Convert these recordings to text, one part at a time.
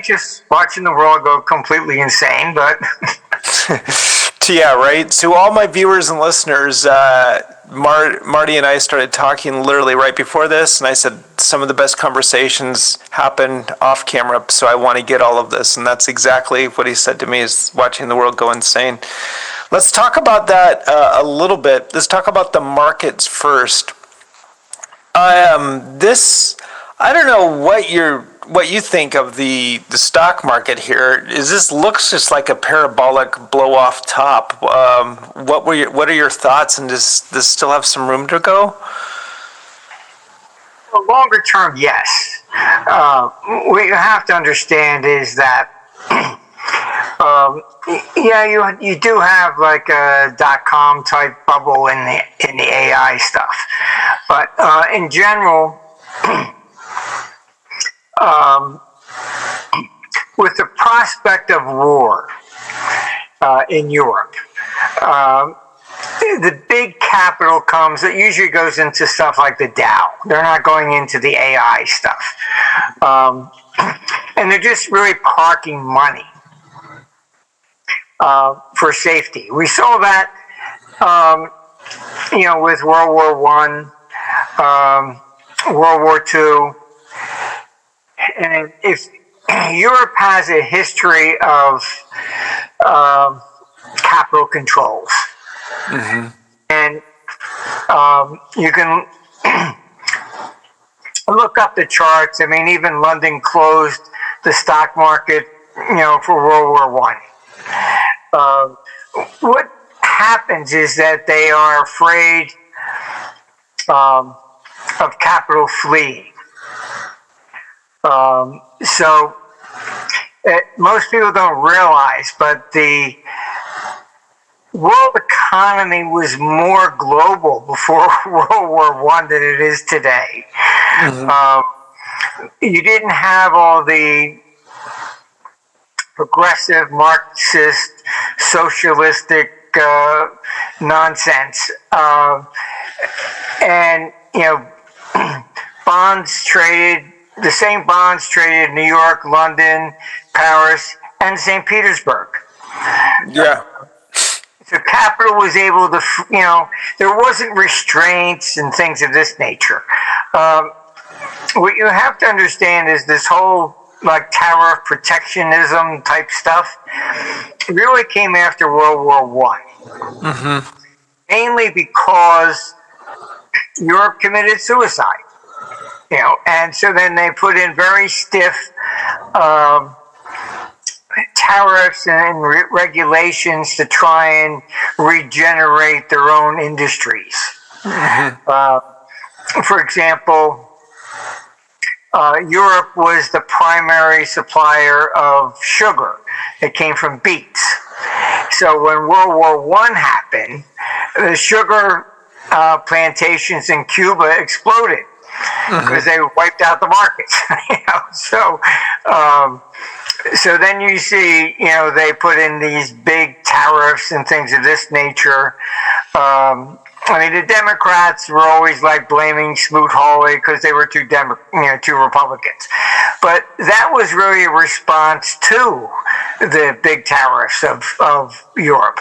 just watching the world go completely insane, but Yeah, right. So all my viewers and listeners, Marty and I started talking literally right before this, and I said some of the best conversations happened off camera, so I want to get all of this, and that's exactly what he said to me, is watching the world go insane. Let's talk about that a little bit. Let's talk about the markets first. I don't know what you think of the stock market here. Looks just like a parabolic blow off top? What are your thoughts, and does this still have some room to go? well, longer term, yes. What you have to understand is that, you do have like a .com type bubble in the AI stuff, but in general. With the prospect of war in Europe, the big capital comes. It usually goes into stuff like the Dow. They're not going into the AI stuff, and they're just really parking money for safety. We saw that, with World War One, World War Two. And if Europe has a history of capital controls, and you can look up the charts. I mean, even London closed the stock market, for World War One. What happens is that they are afraid of capital fleeing. Most people don't realize, but the world economy was more global before World War One than it is today. You didn't have all the progressive, Marxist, socialistic nonsense, and bonds traded. The same bonds traded in New York, London, Paris, and St. Petersburg. Yeah. So capital was able to, there wasn't restraints and things of this nature. What you have to understand is this whole tariff protectionism type stuff really came after World War One, mainly because Europe committed suicide. And so then they put in very stiff tariffs and regulations to try and regenerate their own industries. For example, Europe was the primary supplier of sugar. It came from beets. So when World War One happened, the sugar plantations in Cuba exploded. Because they wiped out the markets, So then you see, they put in these big tariffs and things of this nature. The Democrats were always blaming Smoot-Hawley because they were too Republicans, but that was really a response to the big tariffs of Europe.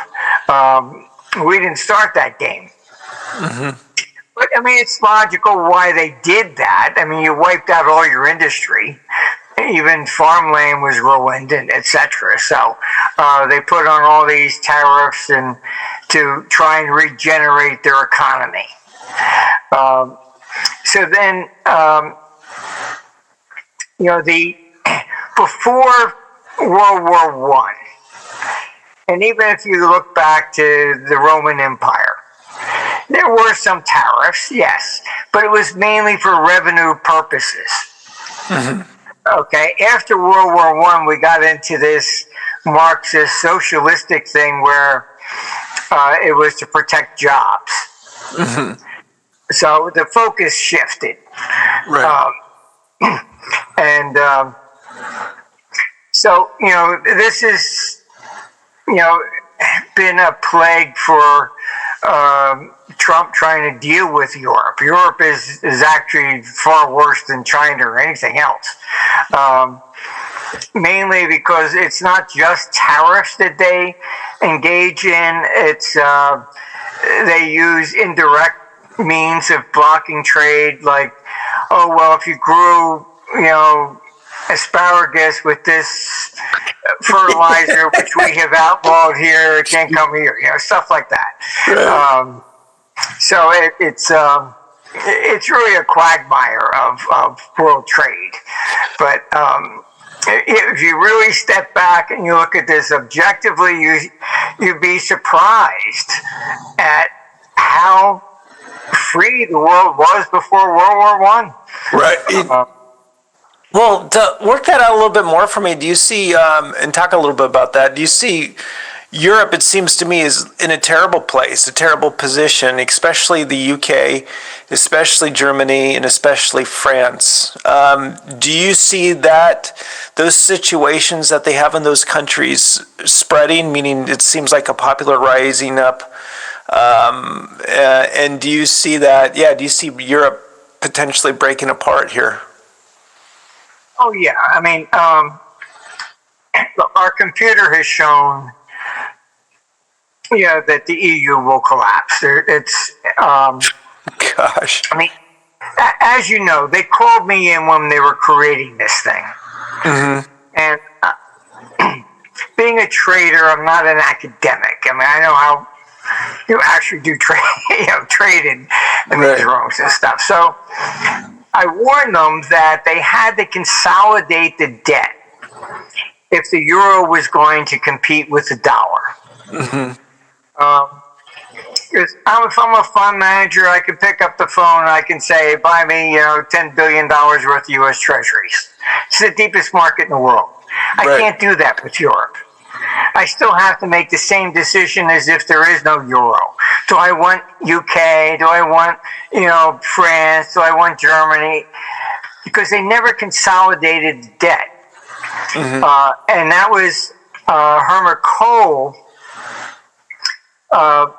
We didn't start that game. But, it's logical why they did that. You wiped out all your industry. Even farmland was ruined, and etc. So they put on all these tariffs and to try and regenerate their economy. So then, before World War One, and even if you look back to the Roman Empire, there were some tariffs, yes, but it was mainly for revenue purposes. Okay, after World War One, we got into this Marxist socialistic thing where it was to protect jobs. So the focus shifted. Right. So, this has, been a plague for Trump trying to deal with Europe. Europe is actually far worse than China or anything else. mainly because it's not just tariffs that they engage in. It's they use indirect means of blocking trade, like, oh well, if you grew, asparagus with this fertilizer, which we have outlawed here, it can't come here, stuff like that. Right. So it's really a quagmire of world trade. But if you really step back and you look at this objectively, you'd be surprised at how free the world was before World War One. Right. Well, to work that out a little bit more for me, do you see, and talk a little bit about that, do you see Europe, it seems to me, is in a terrible place, a terrible position, especially the UK, especially Germany, and especially France. Do you see those situations that they have in those countries spreading, meaning it seems like a popular rising up? And do you see do you see Europe potentially breaking apart here? Oh yeah, I mean, our computer has shown, that the EU will collapse. It's, Gosh. I mean, as you know, they called me in when they were creating this thing, and being a trader, I'm not an academic. I mean, I know how you actually do trade in these rooms and stuff. So I warned them that they had to consolidate the debt if the euro was going to compete with the dollar. If I'm a fund manager, I can pick up the phone and I can say, buy me, $10 billion worth of U.S. Treasuries. It's the deepest market in the world. I can't do that with Europe. I still have to make the same decision as if there is no euro. Do I want UK? Do I want, France? Do I want Germany? Because they never consolidated debt. And that was Herman Kohl.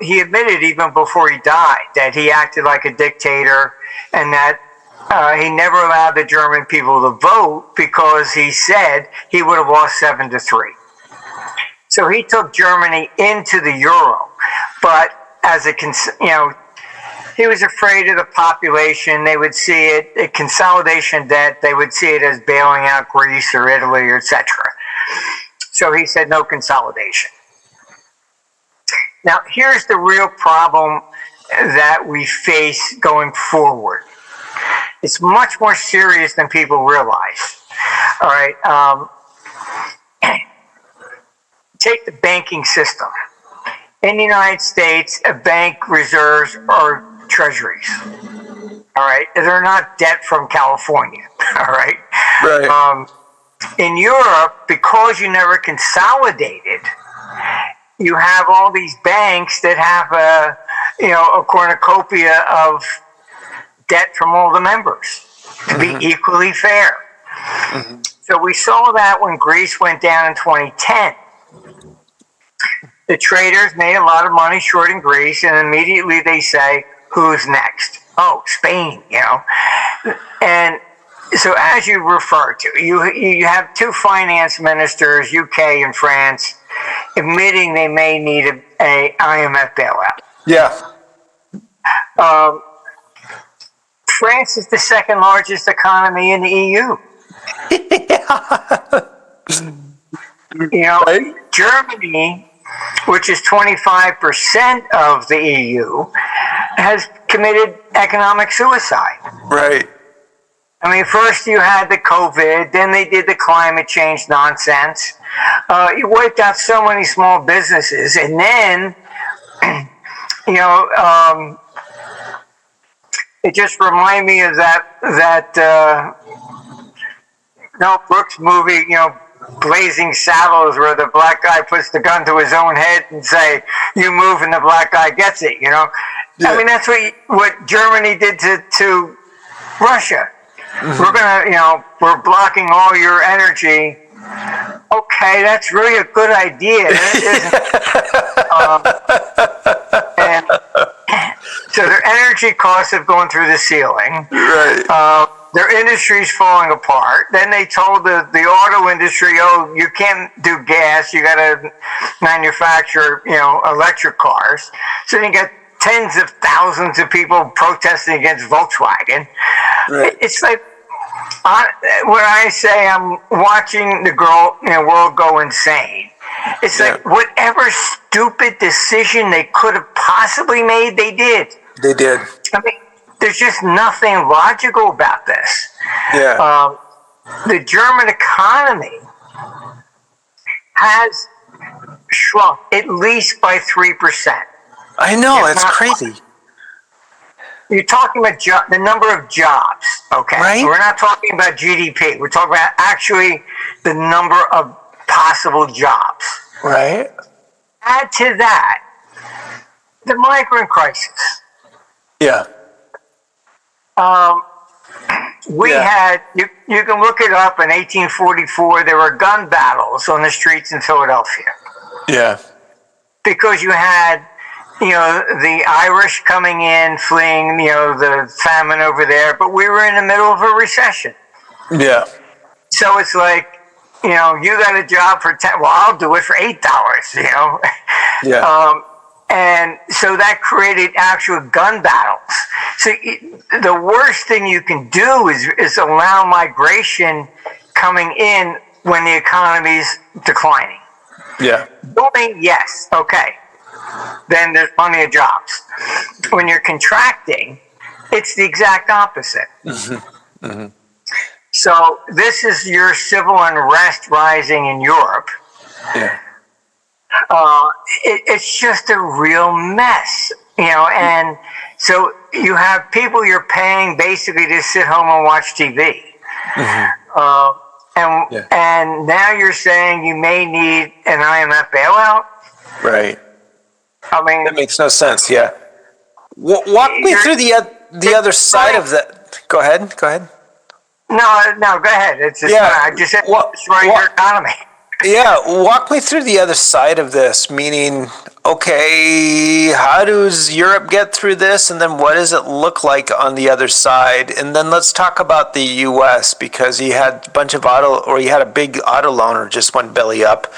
He admitted even before he died that he acted like a dictator and that he never allowed the German people to vote because he said he would have lost 7-3. So he took Germany into the euro, but as he was afraid of the population. They would see it, a consolidation debt. They would see it as bailing out Greece or Italy or etc. So he said no consolidation. Now, here's the real problem that we face going forward. It's much more serious than people realize. All right. Take the banking system. In the United States, a bank reserves are treasuries. All right. They're not debt from California. All right. Right. In Europe, because you never consolidated, you have all these banks that have a cornucopia of debt from all the members to be equally fair. So we saw that when Greece went down in 2010. The traders made a lot of money shorting Greece, and immediately they say, who's next? Oh, Spain, And so as you refer to, you have two finance ministers, UK and France, admitting they may need a IMF bailout. Yeah. France is the second largest economy in the EU. Right? Germany, which is 25% of the EU, has committed economic suicide. Right. I mean, first you had the COVID, then they did the climate change nonsense. You wiped out so many small businesses, and then, it just reminded me of that Mel Brooks movie, Blazing Saddles, where the black guy puts the gun to his own head and say, "You move," and the black guy gets it. Yeah. I mean, that's what Germany did to Russia. We're gonna, we're blocking all your energy. Okay, that's really a good idea. And so their energy costs have gone through the ceiling. Right. their industry's falling apart. Then they told the auto industry, oh, you can't do gas. You got to manufacture, electric cars. So you get tens of thousands of people protesting against Volkswagen. Right. It's like, when I say I'm watching the world go insane, it's like whatever stupid decision they could have possibly made, they did. They did. I mean, there's just nothing logical about this. Yeah. The German economy has shrunk at least by 3%. I know, it's crazy. You're talking about the number of jobs, okay? Right. We're not talking about GDP. We're talking about actually the number of possible jobs. Right. Add to that the migrant crisis. Yeah. We had, you can look it up, in 1844, there were gun battles on the streets in Philadelphia. Yeah. Because you had, the Irish coming in, fleeing, the famine over there, but we were in the middle of a recession. Yeah. So it's like, you got a job for 10, well, I'll do it for $8, Yeah. And so that created actual gun battles. So the worst thing you can do is allow migration coming in when the economy's declining. Yeah. Booming, yes, okay. Then there's plenty of jobs. When you're contracting, it's the exact opposite. Mm-hmm. Mm-hmm. So this is your civil unrest rising in Europe. Yeah. It's just a real mess, and so you have people you're paying basically to sit home and watch TV. Mm-hmm. And now you're saying you may need an IMF bailout? Right. I mean, that makes no sense. Yeah. Walk me through the other side of that. Go ahead. No, go ahead. It's just, I just said destroy your economy. Yeah, walk me through the other side of this, meaning, okay, how does Europe get through this, and then what does it look like on the other side? And then let's talk about the U.S., because he had a big auto loaner just went belly up,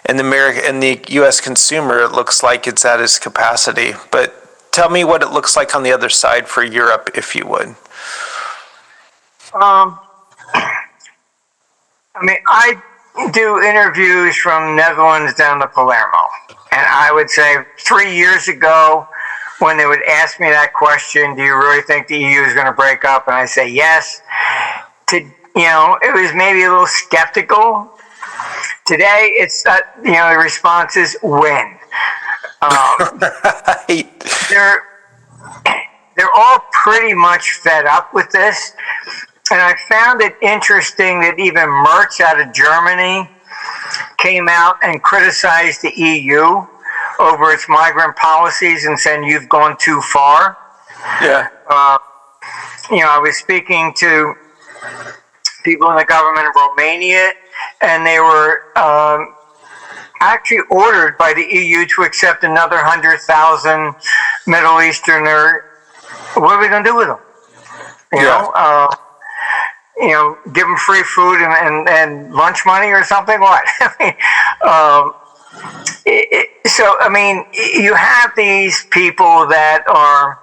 and the U.S. consumer, it looks like it's at its capacity. But tell me what it looks like on the other side for Europe, if you would. I do interviews from Netherlands down to Palermo. And I would say 3 years ago, when they would ask me that question, do you really think the EU is going to break up? And I say yes. It was maybe a little skeptical. Today, it's, the response is when. They're all pretty much fed up with this. And I found it interesting that even Merz out of Germany came out and criticized the EU over its migrant policies and said, you've gone too far. Yeah. I was speaking to people in the government of Romania, and they were actually ordered by the EU to accept another 100,000 Middle Easterner. What are we going to do with them? Give them free food and lunch money or something? What? You have these people that are,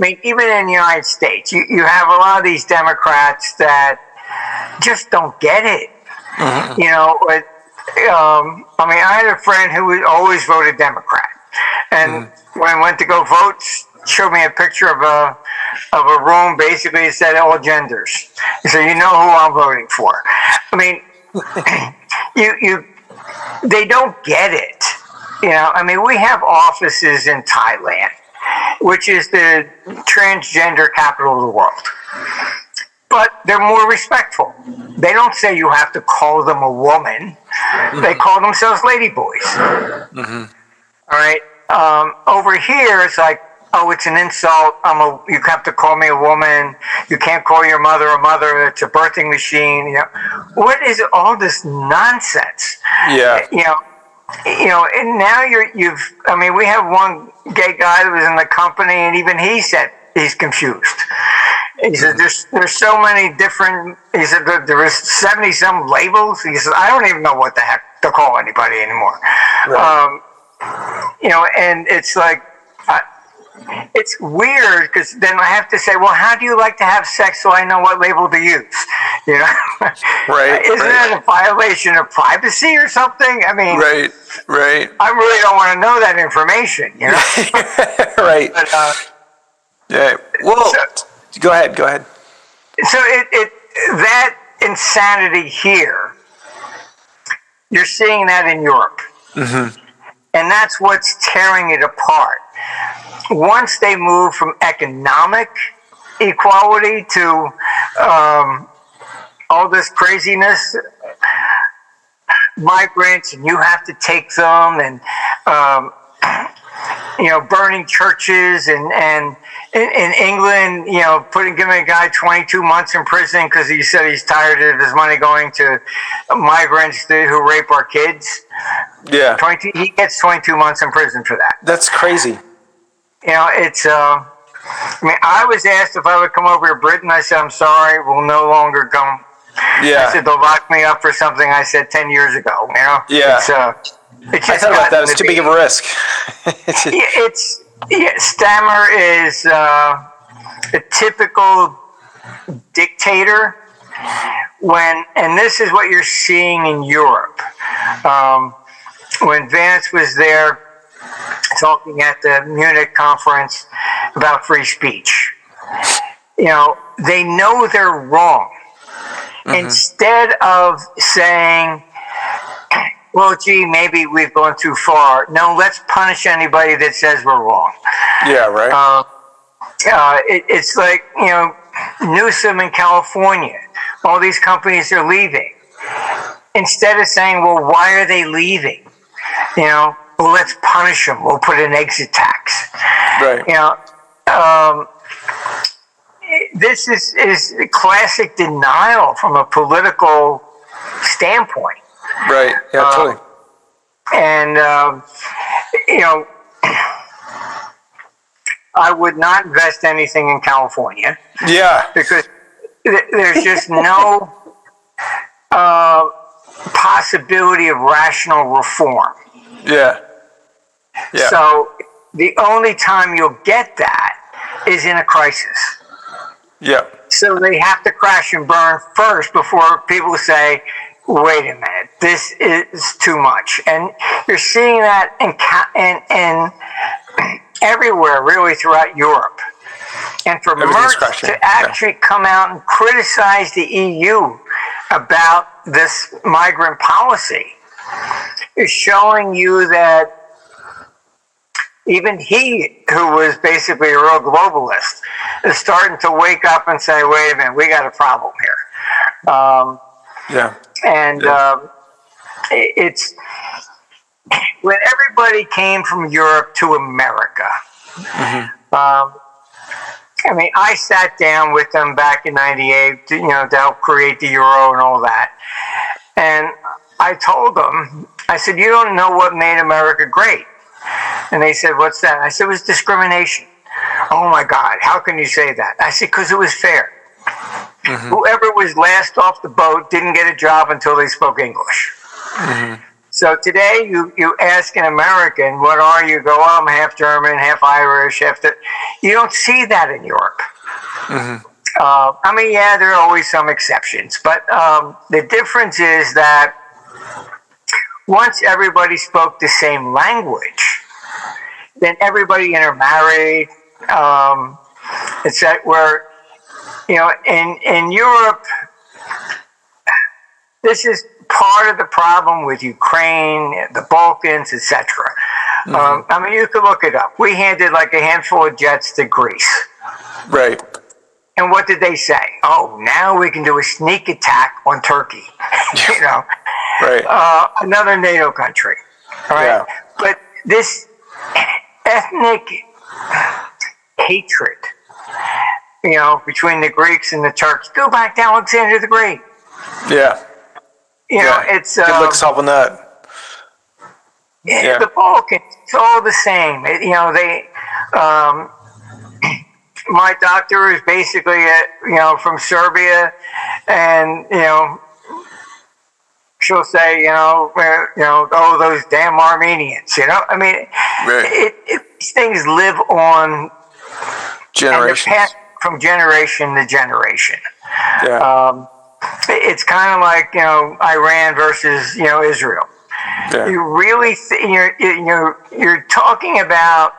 even in the United States, you have a lot of these Democrats that just don't get it. Mm-hmm. I had a friend who always voted Democrat. And when I went to go vote, showed me a picture of a room. Basically, it said all genders. So you know who I'm voting for. They don't get it. We have offices in Thailand, which is the transgender capital of the world. But they're more respectful. They don't say you have to call them a woman. Mm-hmm. They call themselves ladyboys. Mm-hmm. All right. Over here, it's like, oh, it's an insult. You have to call me a woman. You can't call your mother a mother. It's a birthing machine. What is all this nonsense? Yeah. And now we have one gay guy that was in the company, and even he said he's confused. He said, there's so many different, he said, there was 70 some labels. He said, I don't even know what the heck to call anybody anymore. Right. And it's like, it's weird because then I have to say, well, how do you like to have sex so I know what label to use? Right. Isn't that a violation of privacy or something? I mean, right. I really don't want to know that information, Right. But, yeah. Well, go ahead. So that insanity here, you're seeing that in Europe. Mm-hmm. And that's what's tearing it apart. Once they move from economic equality to all this craziness, migrants, and you have to take them, and burning churches, and in England, giving a guy 22 months in prison because he said he's tired of his money going to migrants who rape our kids. Yeah. He gets 22 months in prison for that. That's crazy. It's, I was asked if I would come over to Britain. I said, I'm sorry, we'll no longer come. Yeah. I said, they'll lock me up for something I said 10 years ago, Yeah. It's I thought about that. It's too big of a risk. Stammer is a typical dictator and this is what you're seeing in Europe. When Vance was there talking at the Munich conference about free speech, they know they're wrong. Mm-hmm. Instead of saying, well, gee, maybe we've gone too far. No, let's punish anybody that says we're wrong. Yeah, right. It's like, Newsom in California. All these companies are leaving. Instead of saying, well, why are they leaving? Well, let's punish them. We'll put an exit tax. Right. This is classic denial from a political standpoint. Right. Yeah, totally. And, I would not invest anything in California. Yeah. Because there's just no possibility of rational reform. Yeah. So the only time you'll get that is in a crisis. Yeah. So they have to crash and burn first before people say, wait a minute, this is too much. And you're seeing that in everywhere, really, throughout Europe. And for Merz to actually come out and criticize the EU about this migrant policy is showing you that even he, who was basically a real globalist, is starting to wake up and say, wait a minute, we got a problem here. It's when everybody came from Europe to America. Mm-hmm. I sat down with them back in '98, to help create the euro and all that. And I told them, I said, you don't know what made America great. And they said, what's that? I said, it was discrimination. Oh my God, how can you say that? I said, because it was fair. Mm-hmm. Whoever was last off the boat didn't get a job until they spoke English. Mm-hmm. So today you ask an American, what are you? Go, I'm half German, half Irish, you don't see that in Europe. Mm-hmm. There are always some exceptions, but the difference is that once everybody spoke the same language, then everybody intermarried. It's that where, in Europe, this is part of the problem with Ukraine, the Balkans, etc. Mm-hmm. You could look it up. We handed like a handful of jets to Greece. Right. And what did they say? Oh, now we can do a sneak attack on Turkey. Right. Another NATO country. Right. Yeah. But this ethnic hatred, between the Greeks and the Turks. Go back to Alexander the Great. Yeah. It's good luck solving that. The Balkans, it's all the same. my doctor is basically, from Serbia, and she'll say, oh, those damn Armenians. I mean, Right. these things live on, and they're Generations. passed from generation to generation. Yeah. It's kind of like Iran versus Israel. Yeah. You really you're talking about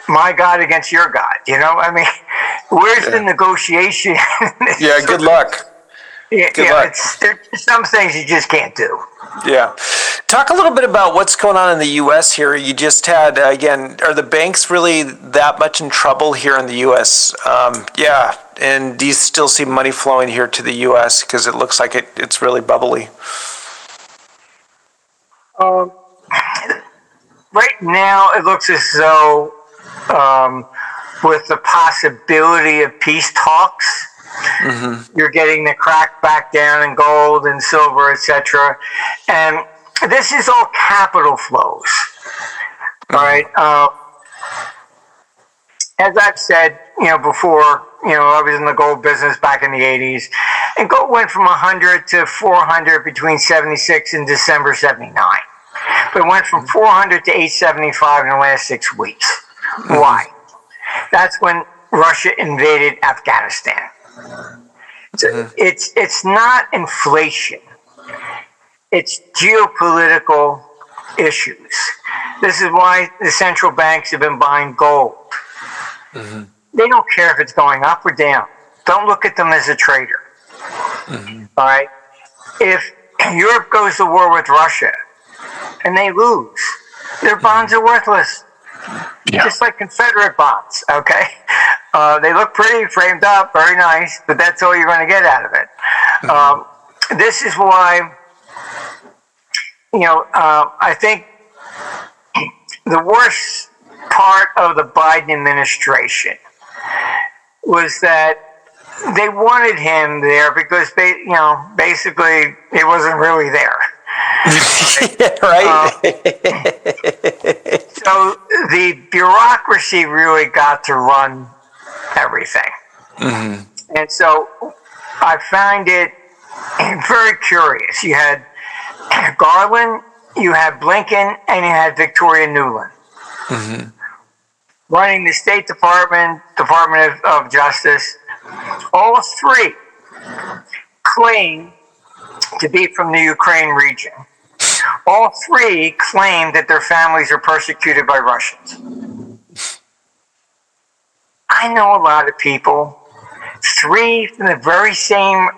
my God against your God. I mean, where's the negotiation? Yeah. Good luck. Good luck. There's some things you just can't do. Yeah. Talk a little bit about what's going on in the U.S. here. You just had, again, are the banks really that much in trouble here in the U.S.? Yeah. And do you still see money flowing here to the U.S.? Because it looks like it's really bubbly. Right now, it looks as though, with the possibility of peace talks, you're getting the crack back down in gold and silver, etc. And this is all capital flows. All right. As I've said, before, I was in the gold business back in the 80s, and gold went from 100 to 400 between 76 and December 79. But it went from 400 to 875 in the last 6 weeks. Why? That's when Russia invaded Afghanistan. So it's not inflation. It's geopolitical issues. This is why the central banks have been buying gold. They don't care if it's going up or down. Don't look at them as a trader. All right? If Europe goes to war with Russia and they lose, their bonds are worthless. Yeah. Just like Confederate bonds, okay? They look pretty, framed up, very nice, but that's all you're going to get out of it. This is why, I think the worst part of the Biden administration was that they wanted him there because, basically, he wasn't really there. Right? So the bureaucracy really got to run everything. And so I find it very curious. You had Garland, you had Blinken, and you had Victoria Nuland running the State Department, Department of Justice. All three claim to be from the Ukraine region. All three claim that their families are persecuted by Russians. I know a lot of people, three from the very same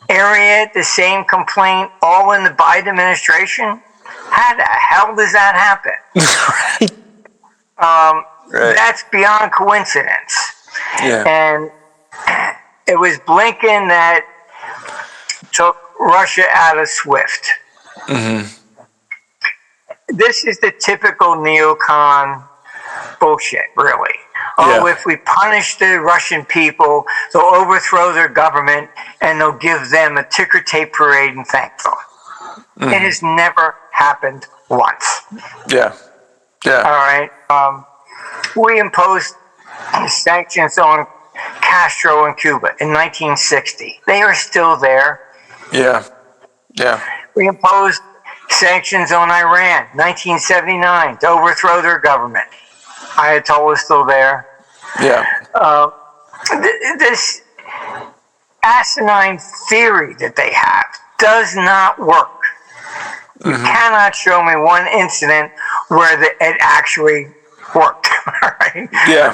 area, the same complaint, all in the Biden administration. How the hell does that happen? Right. That's beyond coincidence. Yeah. And it was Blinken that took Russia out of SWIFT. This is the typical neocon bullshit, really. Oh, if we punish the Russian people, they'll overthrow their government and they'll give them a ticker tape parade and thank them. It has never happened once. Yeah. Yeah. All right. We imposed sanctions on Castro in Cuba in 1960. They are still there. Yeah. Yeah. We imposed sanctions on Iran, 1979, to overthrow their government. Ayatollah is still there. Yeah. This asinine theory that they have does not work. You cannot show me one incident where it actually worked. Right? Yeah.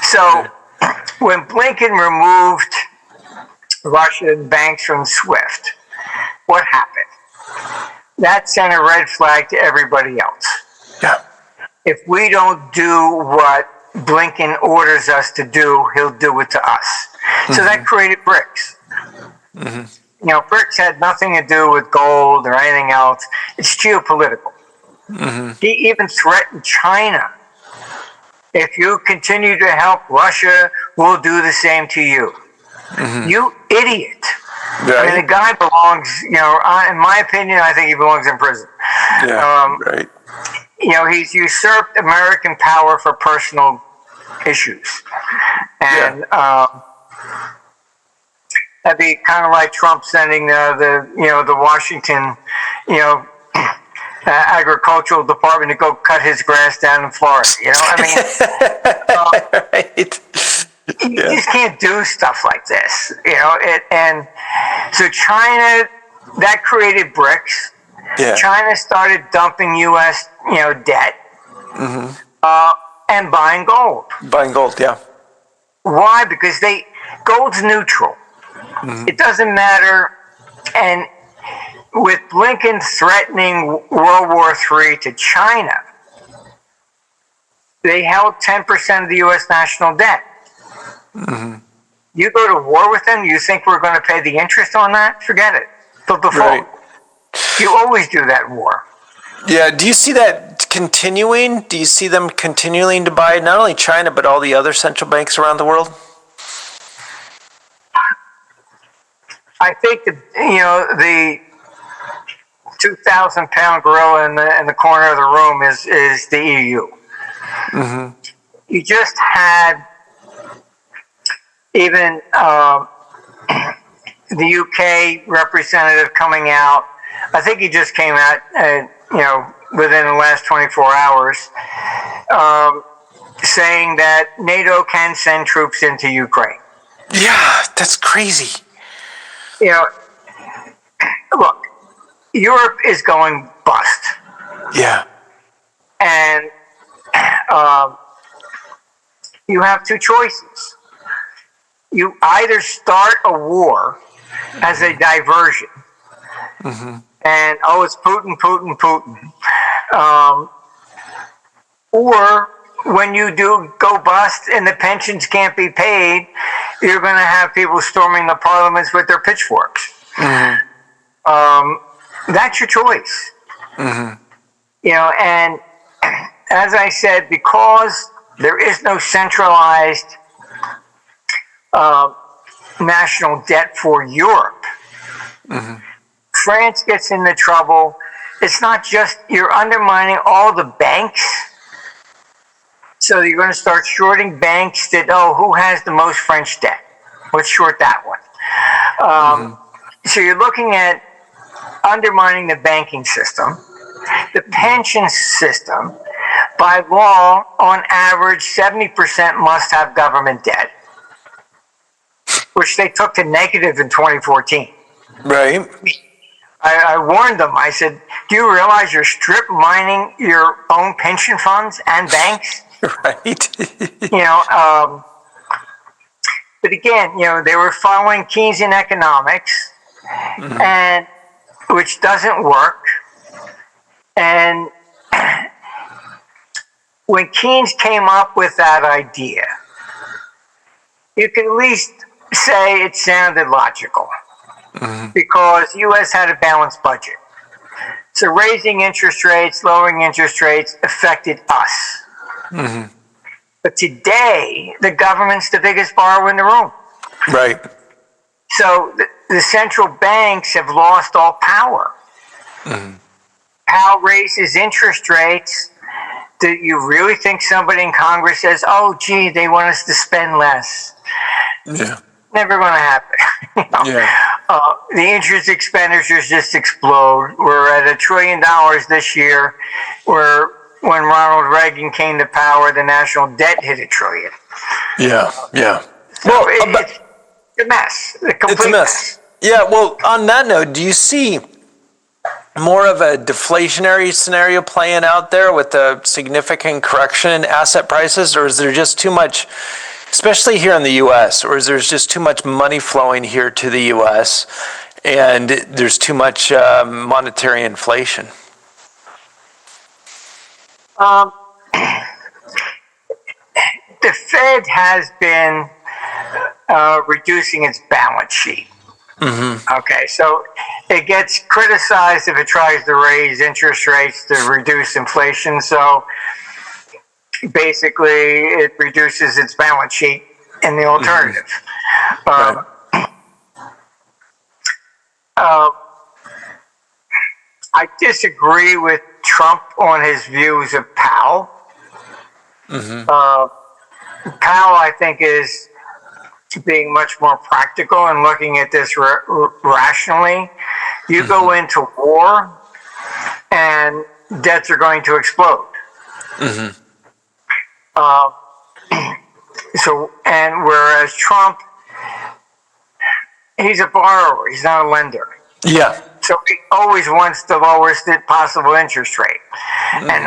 So when Blinken removed Russian banks from SWIFT, what happened? That sent a red flag to everybody else. Yeah. If we don't do what Blinken orders us to do, he'll do it to us. So that created BRICS. BRICS had nothing to do with gold or anything else. It's geopolitical. He even threatened China. If you continue to help Russia, we'll do the same to you. You idiot. Right. I mean, the guy belongs, in my opinion, I think he belongs in prison. Yeah. Right. He's usurped American power for personal issues. And that'd be kind of like Trump sending the Washington, agricultural department to go cut his grass down in Florida. Right. You just can't do stuff like this. And so China, that created BRICS. Yeah. China started dumping U.S. debt and buying gold. Buying gold, yeah. Why? Because gold's neutral. It doesn't matter. And with Blinken threatening World War III to China, they held 10% of the U.S. national debt. You go to war with them, you think we're going to pay the interest on that? Forget it. They'll default. Right. You always do that in war. Yeah, do you see that continuing? Do you see them continuing to buy not only China, but all the other central banks around the world? I think the 2,000-pound gorilla in the corner of the room is the EU. You just had even the UK representative coming out. I think he just came out, within the last 24 hours, saying that NATO can send troops into Ukraine. Yeah, that's crazy. Look, Europe is going bust. Yeah. And you have two choices. You either start a war as a diversion, and it's Putin. Or when you do go bust and the pensions can't be paid, you're going to have people storming the parliaments with their pitchforks. That's your choice. And as I said, because there is no centralized national debt for Europe, France gets into trouble. It's not just you're undermining all the banks. So you're going to start shorting banks that, who has the most French debt? Let's short that one. So you're looking at undermining the banking system, the pension system. By law, on average, 70% must have government debt, which they took to negative in 2014. Right. I warned them. I said, do you realize you're strip mining your own pension funds and banks? Right. But again, they were following Keynesian economics, and which doesn't work. And when Keynes came up with that idea, you can at least say it sounded logical, because the U.S. had a balanced budget. So raising interest rates, lowering interest rates affected us. But today, the government's the biggest borrower in the room. Right. So the central banks have lost all power. Powell raises interest rates. Do you really think somebody in Congress says, they want us to spend less? Yeah. Never going to happen. The interest expenditures just explode. We're at $1 trillion this year, where when Ronald Reagan came to power, the national debt hit $1 trillion. Yeah. So it's a mess. It's a mess. Yeah, well, on that note, do you see more of a deflationary scenario playing out there with a significant correction in asset prices, or is there just too much, especially here in the U.S., or is there just too much money flowing here to the U.S. and there's too much monetary inflation? The Fed has been reducing its balance sheet. Okay, so it gets criticized if it tries to raise interest rates to reduce inflation. So basically, it reduces its balance sheet in the alternative. I disagree with Trump on his views of Powell. Powell, I think, is being much more practical and looking at this rationally. You go into war, and debts are going to explode. And whereas Trump, he's a borrower, he's not a lender. Yeah. So he always wants the lowest possible interest rate. And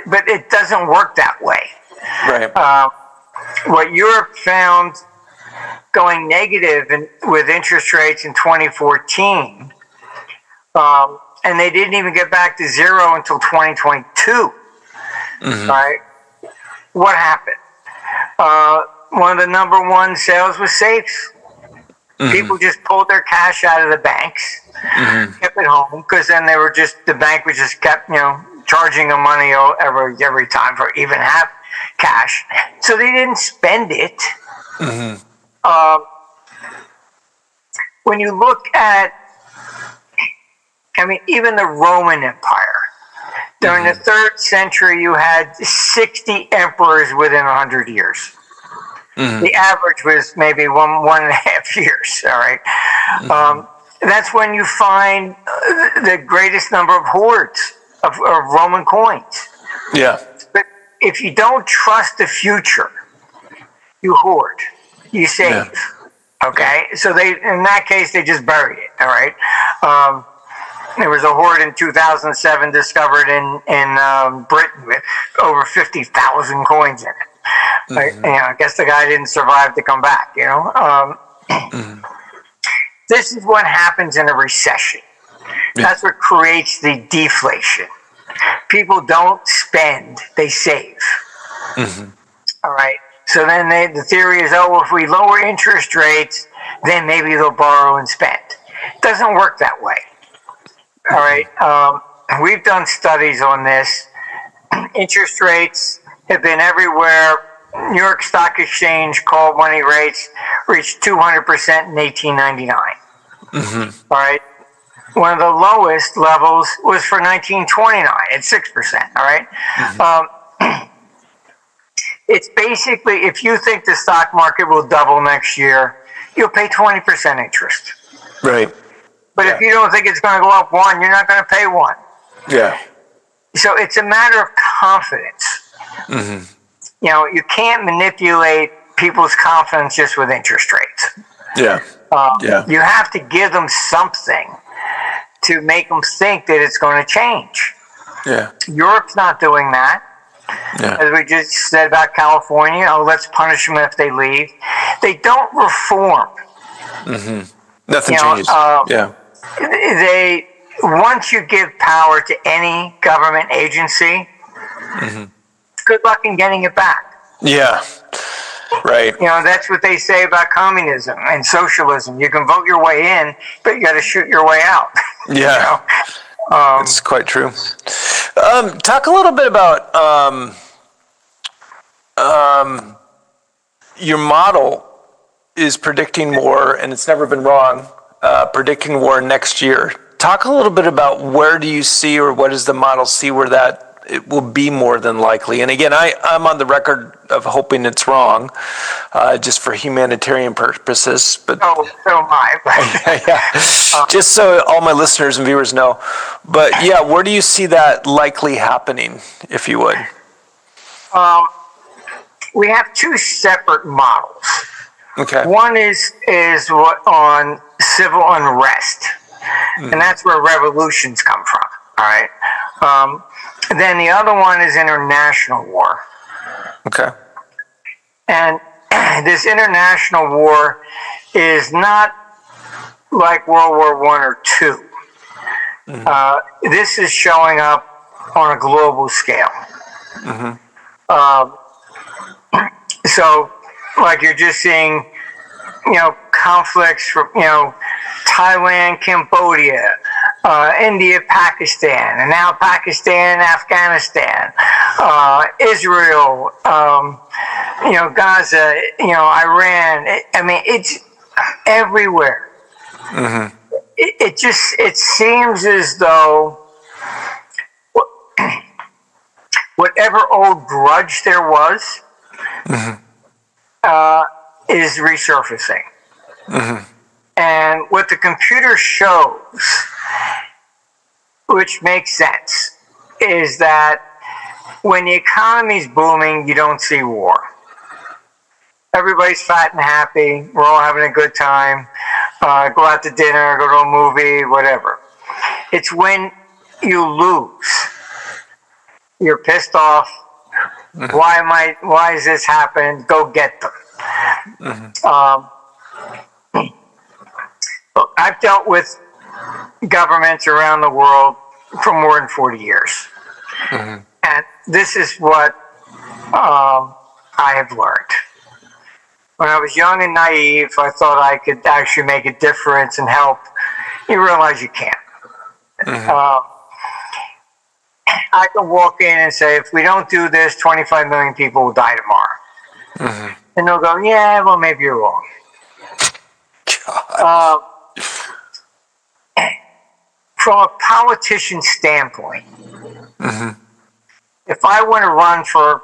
but it doesn't work that way. Right. What Europe found going negative with interest rates in 2014, and they didn't even get back to zero until 2022. Right? What happened? One of the number one sales was safes. People just pulled their cash out of the banks, kept it home, because then the bank was just kept, charging them money every time for even have cash. So they didn't spend it. When you look at, even the Roman Empire, during the 3rd century, you had 60 emperors within 100 years. The average was maybe one and a half years. All right. That's when you find the greatest number of hoards of Roman coins. Yeah. But if you don't trust the future, you hoard, you save. Yeah. Okay. So in that case, they just buried it. All right. There was a hoard in 2007 discovered in Britain with over 50,000 coins in it. I guess the guy didn't survive to come back. This is what happens in a recession. That's what creates the deflation. People don't spend; they save. All right. So then the theory is, if we lower interest rates, then maybe they'll borrow and spend. It doesn't work that way. All right. We've done studies on this. Interest rates have been everywhere. New York Stock Exchange called money rates reached 200% in 1899. All right. One of the lowest levels was for 1929 at 6%. All right. It's basically, if you think the stock market will double next year, you'll pay 20% interest. Right. But if you don't think it's going to go up 1, you're not going to pay 1. Yeah. So it's a matter of confidence. You can't manipulate people's confidence just with interest rates. Yeah. You have to give them something to make them think that it's going to change. Yeah. Europe's not doing that. Yeah. As we just said about California, let's punish them if they leave. They don't reform. Nothing changes. Once you give power to any government agency, good luck in getting it back. Yeah. Right. That's what they say about communism and socialism. You can vote your way in, but you got to shoot your way out. Yeah. It's quite true. Talk a little bit about your model is predicting war, and it's never been wrong, predicting war next year. Talk a little bit about where do you see, or what does the model see where that it will be more than likely. And again, I'm on the record of hoping it's wrong, just for humanitarian purposes. But so am I. Yeah. Just so all my listeners and viewers know. But yeah, where do you see that likely happening, if you would? We have 2 separate models. Okay. One is what on civil unrest, and that's where revolutions come from. All right. Then the other one is international war. Okay. And this international war is not like World War I or II. This is showing up on a global scale. So, like, you're just seeing, conflicts from, Thailand, Cambodia, India, Pakistan, and now Pakistan, Afghanistan, Israel, Gaza, Iran. It's everywhere. It seems as though whatever old grudge there was is resurfacing. And what the computer shows, which makes sense, is that when the economy's booming, you don't see war. Everybody's fat and happy. We're all having a good time. Go out to dinner, go to a movie, whatever. It's when you lose, you're pissed off. Why has this happened? Go get them. I've dealt with governments around the world for more than 40 years. And this is what I have learned. When I was young and naive, I thought I could actually make a difference and help. You realize you can't. I can walk in and say, if we don't do this, 25 million people will die tomorrow. And they'll go, yeah, well, maybe you're wrong. From a politician's standpoint, if I want to run for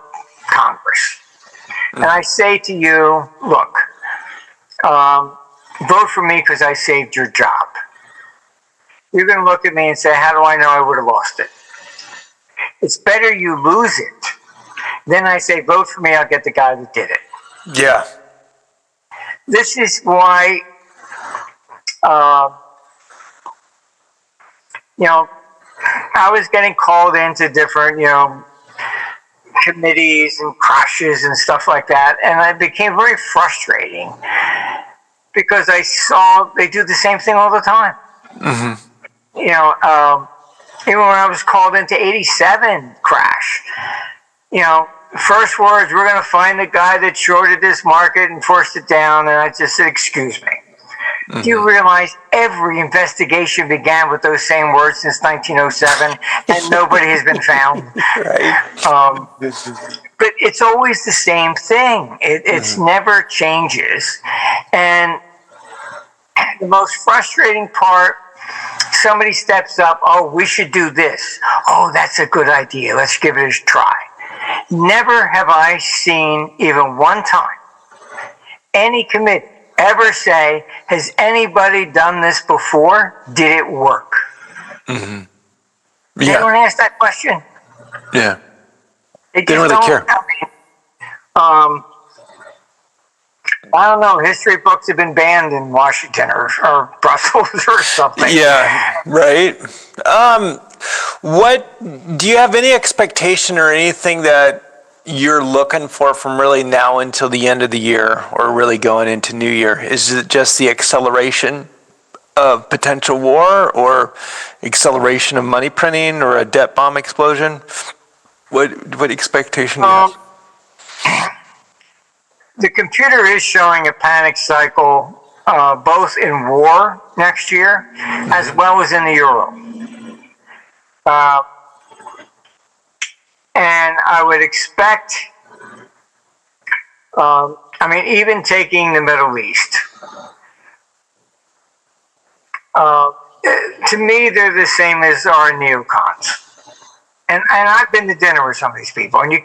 Congress, and I say to you, look, vote for me because I saved your job. You're going to look at me and say, how do I know I would have lost it? It's better you lose it. Then I say, vote for me, I'll get the guy that did it. Yeah. This is why, I was getting called into different, committees and crashes and stuff like that. And it became very frustrating because I saw they do the same thing all the time. Even when I was called into 87 crash, first words, we're going to find the guy that shorted this market and forced it down. And I just said, excuse me. Do you realize every investigation began with those same words since 1907 and nobody has been found? But it's always the same thing. It's never changes. And the most frustrating part, somebody steps up, oh, we should do this. Oh, that's a good idea. Let's give it a try. Never have I seen, even one time, any committee ever say, has anybody done this before? Did it work? They don't ask that question. Yeah. They don't really care. I don't know, history books have been banned in Washington or Brussels or something. Yeah, right. What do you have any expectation or anything that you're looking for from really now until the end of the year or really going into New Year? Is it just the acceleration of potential war or acceleration of money printing or a debt bomb explosion? What expectation do you have? The computer is showing a panic cycle both in war next year as well as in the euro. And I would expect, even taking the Middle East, to me, they're the same as our neocons. And I've been to dinner with some of these people, and I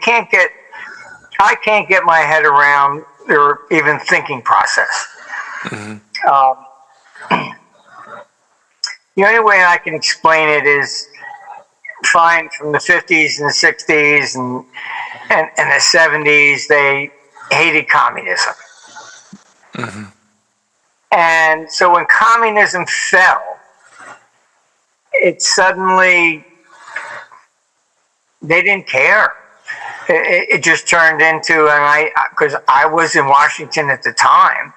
can't get my head around their even thinking process. The only way I can explain it is fine from the 50s and the 60s and the 70s, they hated communism. And so when communism fell, it suddenly, they didn't care. It just turned into, because I was in Washington at the time,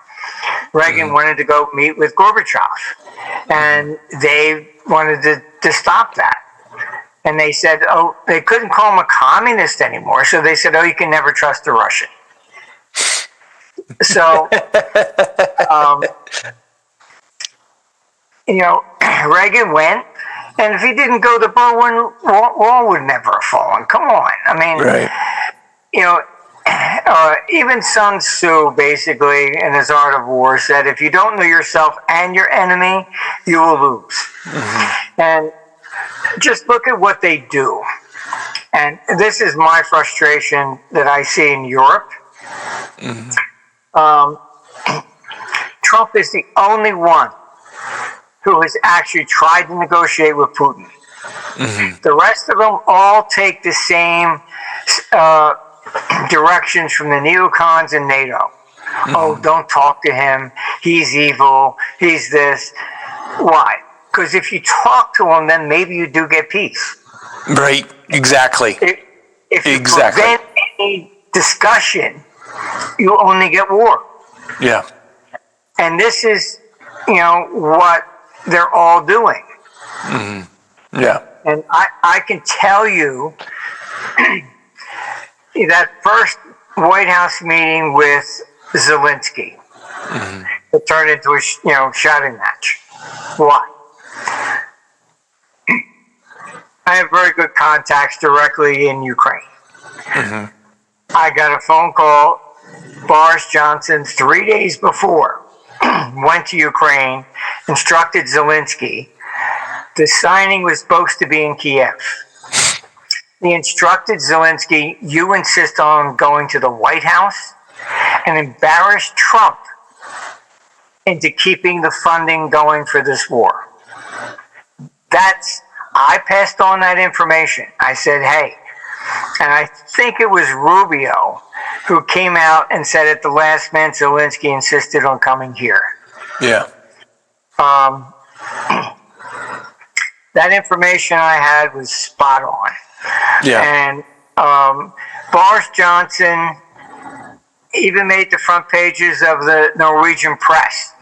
Reagan wanted to go meet with Gorbachev, and they wanted to stop that. And they said, oh, they couldn't call him a communist anymore, so they said, oh, you can never trust a Russian. So, Reagan went, and if he didn't go, the Berlin Wall would never have fallen. Come on. Even Sun Tzu, basically, in his Art of War, said, if you don't know yourself and your enemy, you will lose. And just look at what they do. And this is my frustration that I see in Europe. Trump is the only one who has actually tried to negotiate with Putin. The rest of them all take the same directions from the neocons and NATO. Oh, don't talk to him. He's evil. He's this. Why? Because if you talk to him, then maybe you do get peace. Right. Exactly. If you prevent any discussion, you only get war. Yeah. And this is, what they're all doing. Yeah. And I can tell you that first White House meeting with Zelensky, it turned into a shouting match. Why? I have very good contacts directly in Ukraine. I got a phone call. Boris Johnson, 3 days before, went to Ukraine, instructed Zelensky. The signing was supposed to be in Kiev. He instructed Zelensky, you insist on going to the White House and embarrass Trump into keeping the funding going for this war. I passed on that information. I said, hey, and I think it was Rubio who came out and said at the last minute Zelensky insisted on coming here. Yeah. That information I had was spot on. Yeah. And Boris Johnson even made the front pages of the Norwegian press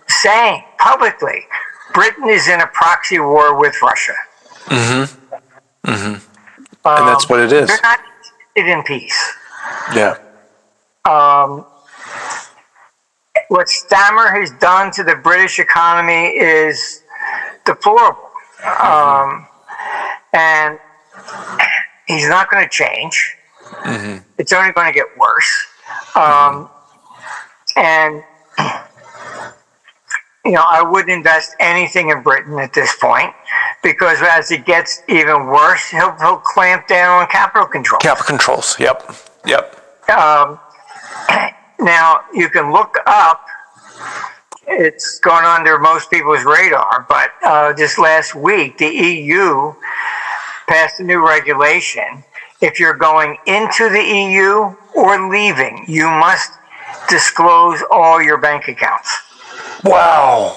saying publicly, Britain is in a proxy war with Russia. And that's what it is. They're not interested in peace. Yeah. What Stammer has done to the British economy is deplorable. And he's not going to change. It's only going to get worse. And, I wouldn't invest anything in Britain at this point because as it gets even worse, he'll clamp down on capital control. Capital controls. Yep. Now, you can look up, it's gone under most people's radar, but just last week, the EU passed a new regulation. If you're going into the EU or leaving, you must disclose all your bank accounts. Wow.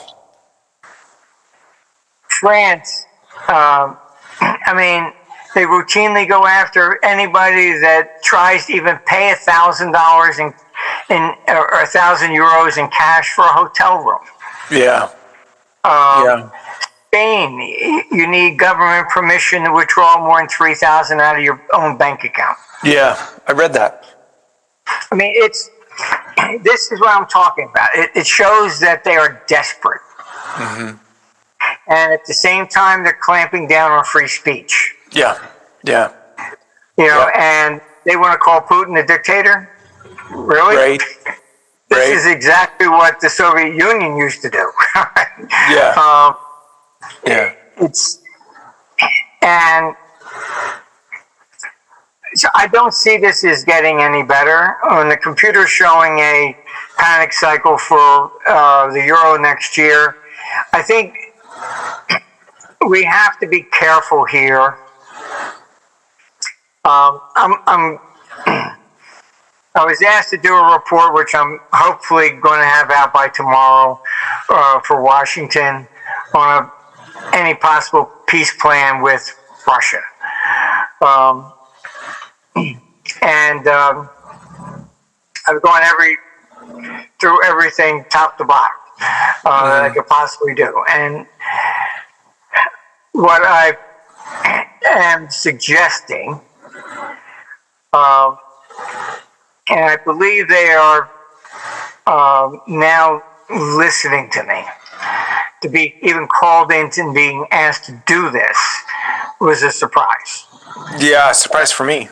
France, they routinely go after anybody that tries to even pay $1,000 or €1,000 in cash for a hotel room. Yeah. Spain, you need government permission to withdraw more than $3,000 out of your own bank account. Yeah, I read that. This is what I'm talking about. It shows that they are desperate. And at the same time, they're clamping down on free speech. Yeah. And they want to call Putin a dictator? Really? Right. This is exactly what the Soviet Union used to do. So I don't see this as getting any better. When the computer's showing a panic cycle for the euro next year, I think we have to be careful here. I was asked to do a report, which I'm hopefully going to have out by tomorrow for Washington on any possible peace plan with Russia. I've gone through everything top to bottom that I could possibly do. And what I am suggesting, and I believe they are now listening to me, to be even called into and being asked to do this was a surprise. Yeah, surprise for me.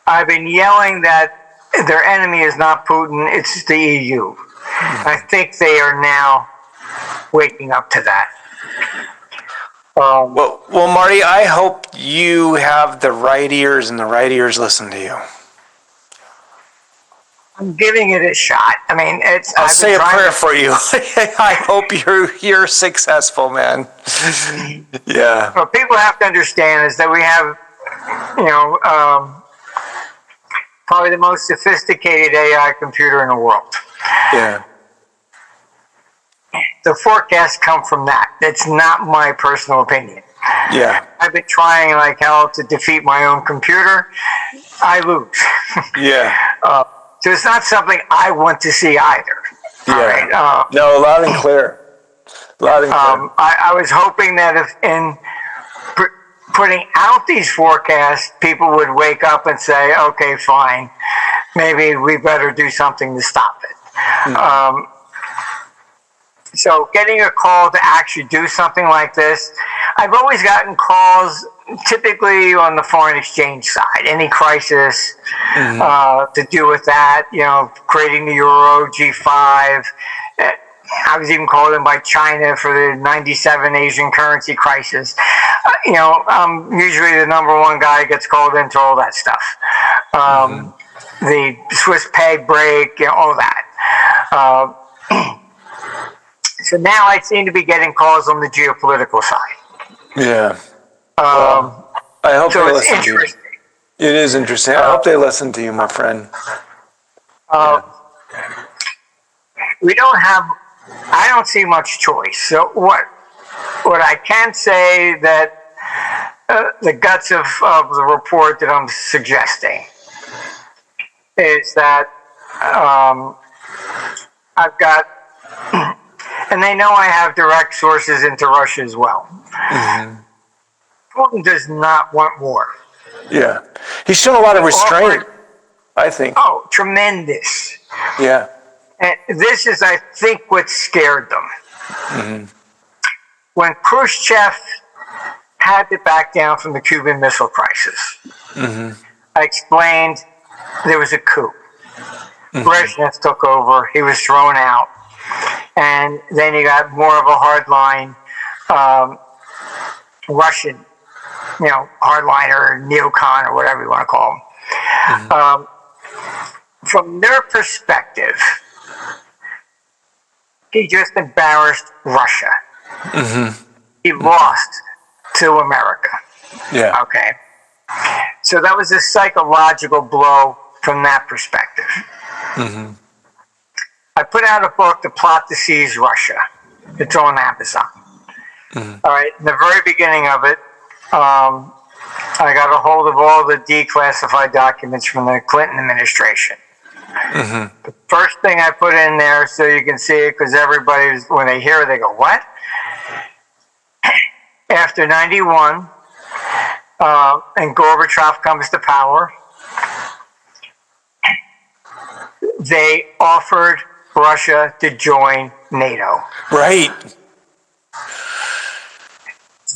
I've been yelling that their enemy is not Putin, it's the EU. I think they are now waking up to that. Well, Marty, I hope you have the right ears and the right ears listen to you. I'm giving it a shot. I mean, I'll say a prayer for you. I hope you're successful, man. Yeah. What people have to understand is that we have, probably the most sophisticated AI computer in the world. Yeah. The forecasts come from that. It's not my personal opinion. Yeah. I've been trying like hell to defeat my own computer. I lose. Yeah. So it's not something I want to see either. Yeah. All right. No, loud and clear. Loud and clear. I was hoping that if in putting out these forecasts, people would wake up and say, okay, fine, maybe we better do something to stop it. Mm-hmm. So getting a call to actually do something like this, I've always gotten calls typically on the foreign exchange side, any crisis to do with that, creating the Euro, G5. I was even called in by China for the 97 Asian currency crisis. I'm usually the number one guy who gets called into all that stuff. The Swiss peg break, all that. So now I seem to be getting calls on the geopolitical side. Yeah. I hope so they it's listen to you. It is interesting. I hope they listen to you, my friend. I don't see much choice. So what I can say that the guts of the report that I'm suggesting is that I've got, and they know I have direct sources into Russia as well. Mm-hmm. Putin does not want war. Yeah. He's shown a lot of restraint, I think. Oh, tremendous. Yeah. And this is, I think, what scared them. Mm-hmm. When Khrushchev had to back down from the Cuban Missile Crisis, I explained there was a coup. Brezhnev took over. He was thrown out. And then you got more of a hardline Russian, hardliner, neocon, or whatever you want to call them. From their perspective, he just embarrassed Russia. He lost to America. Yeah. Okay. So that was a psychological blow from that perspective. I put out a book, The Plot to Seize Russia. It's on Amazon. All right. In the very beginning of it, I got a hold of all the declassified documents from the Clinton administration. The first thing I put in there so you can see it, because everybody, when they hear it, they go, what? After 91, and Gorbachev comes to power, they offered Russia to join NATO. Right.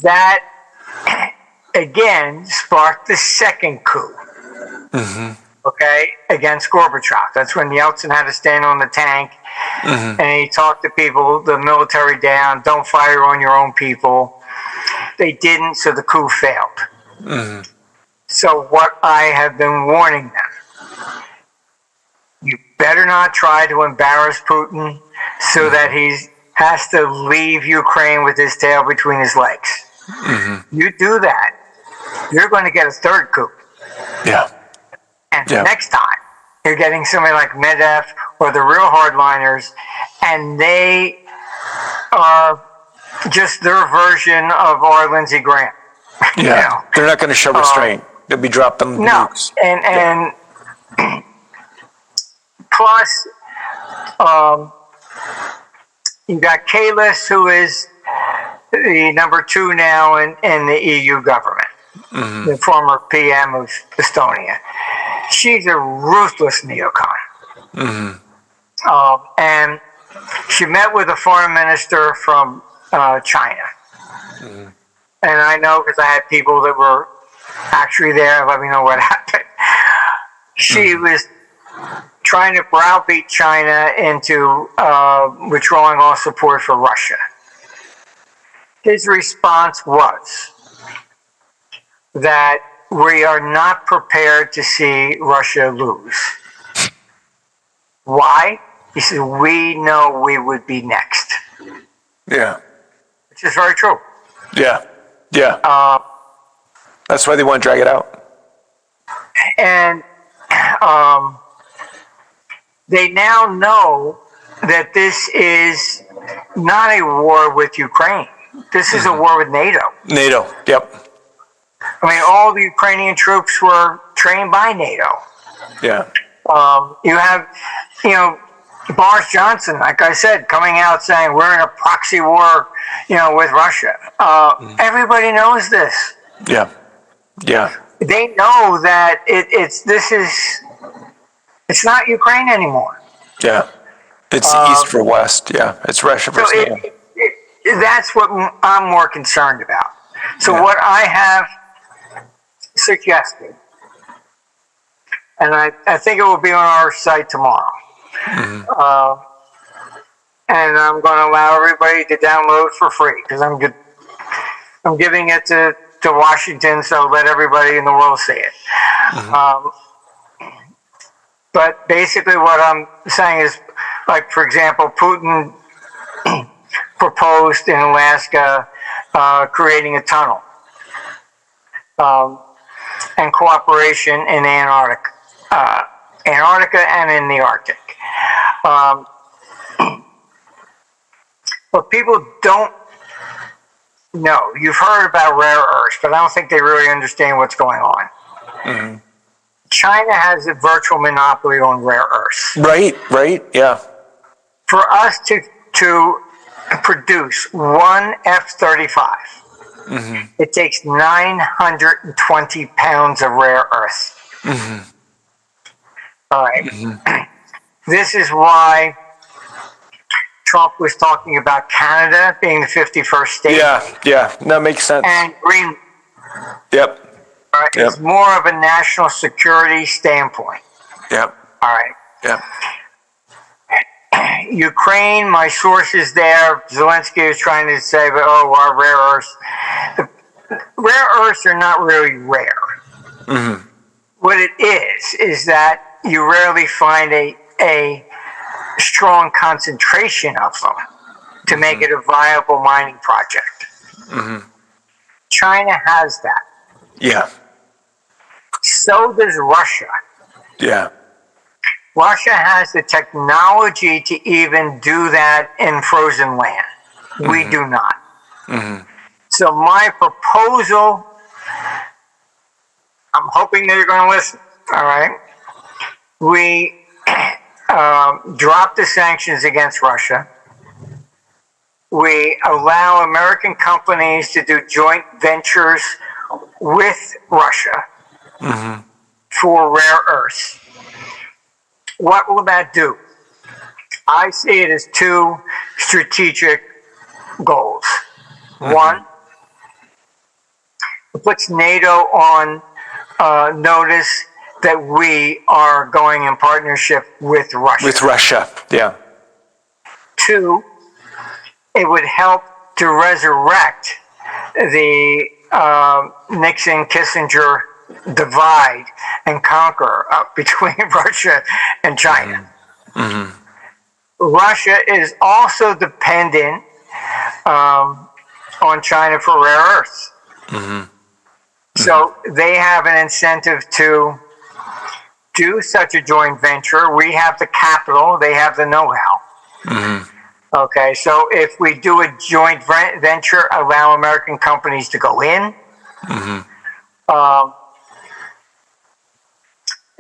That, again, sparked the second coup. Okay, against Gorbachev. That's when Yeltsin had to stand on the tank and he talked to people, the military down, don't fire on your own people. They didn't, so the coup failed. So what I have been warning them, you better not try to embarrass Putin so that he has to leave Ukraine with his tail between his legs. You do that, you're going to get a third coup. Yeah. And next time, you're getting somebody like Medvedev or the real hardliners, and they are just their version of our Lindsey Graham. Yeah, they're not going to show restraint. They'll be dropping nukes. And plus, you got Kalis, who is the number 2 now in the EU government, the former PM of Estonia. She's a ruthless neocon. And she met with a foreign minister from China. And I know because I had people that were actually there, let me know what happened. She was trying to browbeat China into withdrawing all support for Russia. His response was that we are not prepared to see Russia lose. Why? He said, we know we would be next. Yeah. Which is very true. Yeah. Yeah. That's why they want to drag it out. And they now know that this is not a war with Ukraine. This is a war with NATO. NATO. Yep. I mean, all the Ukrainian troops were trained by NATO. Yeah. You have, Boris Johnson, like I said, coming out saying we're in a proxy war, with Russia. Everybody knows this. Yeah. Yeah. They know that it's not Ukraine anymore. Yeah. It's east for west. Yeah. It's Russia versus NATO. That's what I'm more concerned about. So what I have suggested, and I think it will be on our site tomorrow, and I'm going to allow everybody to download for free because I'm giving it to Washington, so let everybody in the world see it. But basically what I'm saying is, like, for example, Putin proposed in Alaska creating a tunnel and cooperation in Antarctica and in the Arctic. But people don't know. You've heard about rare earths, but I don't think they really understand what's going on. China has a virtual monopoly on rare earths. Right, yeah. For us to produce one F-35, it takes 920 pounds of rare earth. All right. This is why Trump was talking about Canada being the 51st state. Yeah, that makes sense. And Greenland. Yep. All right. It's more of a national security standpoint. Yep. All right. Yep. Ukraine, my sources there, Zelensky is trying to say, our rare earths. Rare earths are not really rare. What it is that you rarely find a strong concentration of them to make it a viable mining project. China has that. Yeah. So does Russia. Yeah. Russia has the technology to even do that in frozen land. We do not. So my proposal, I'm hoping that you're going to listen, all right? We drop the sanctions against Russia. We allow American companies to do joint ventures with Russia for rare earths. What will that do? I see it as two strategic goals. One, it puts NATO on notice that we are going in partnership with Russia. With Russia, yeah. Two, it would help to resurrect the Nixon-Kissinger divide and conquer between Russia and China. Russia is also dependent on China for rare earths. So they have an incentive to do such a joint venture. We have the capital, they have the know-how. Okay, so if we do a joint venture, allow American companies to go in,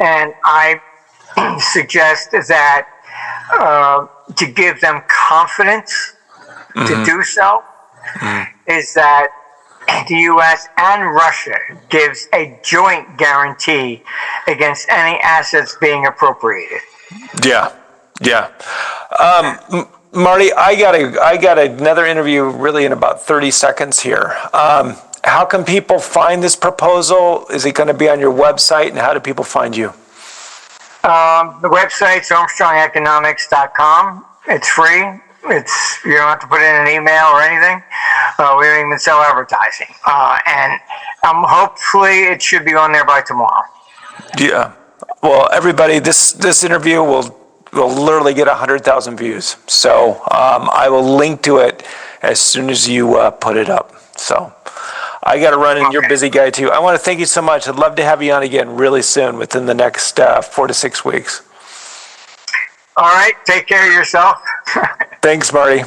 and I suggest that to give them confidence to do so, is that the U.S. and Russia gives a joint guarantee against any assets being appropriated. Yeah. Marty, I got another interview really in about 30 seconds here. How can people find this proposal? Is it going to be on your website, and how do people find you? The website's armstrongeconomics.com. It's free. You don't have to put in an email or anything. We don't even sell advertising, and hopefully it should be on there by tomorrow. Yeah. Well, everybody, this interview will literally get 100,000 views. So I will link to it as soon as you put it up. So I got to run, and you're a busy guy too. I want to thank you so much. I'd love to have you on again really soon, within the next 4 to 6 weeks. All right, take care of yourself. Thanks, Marty.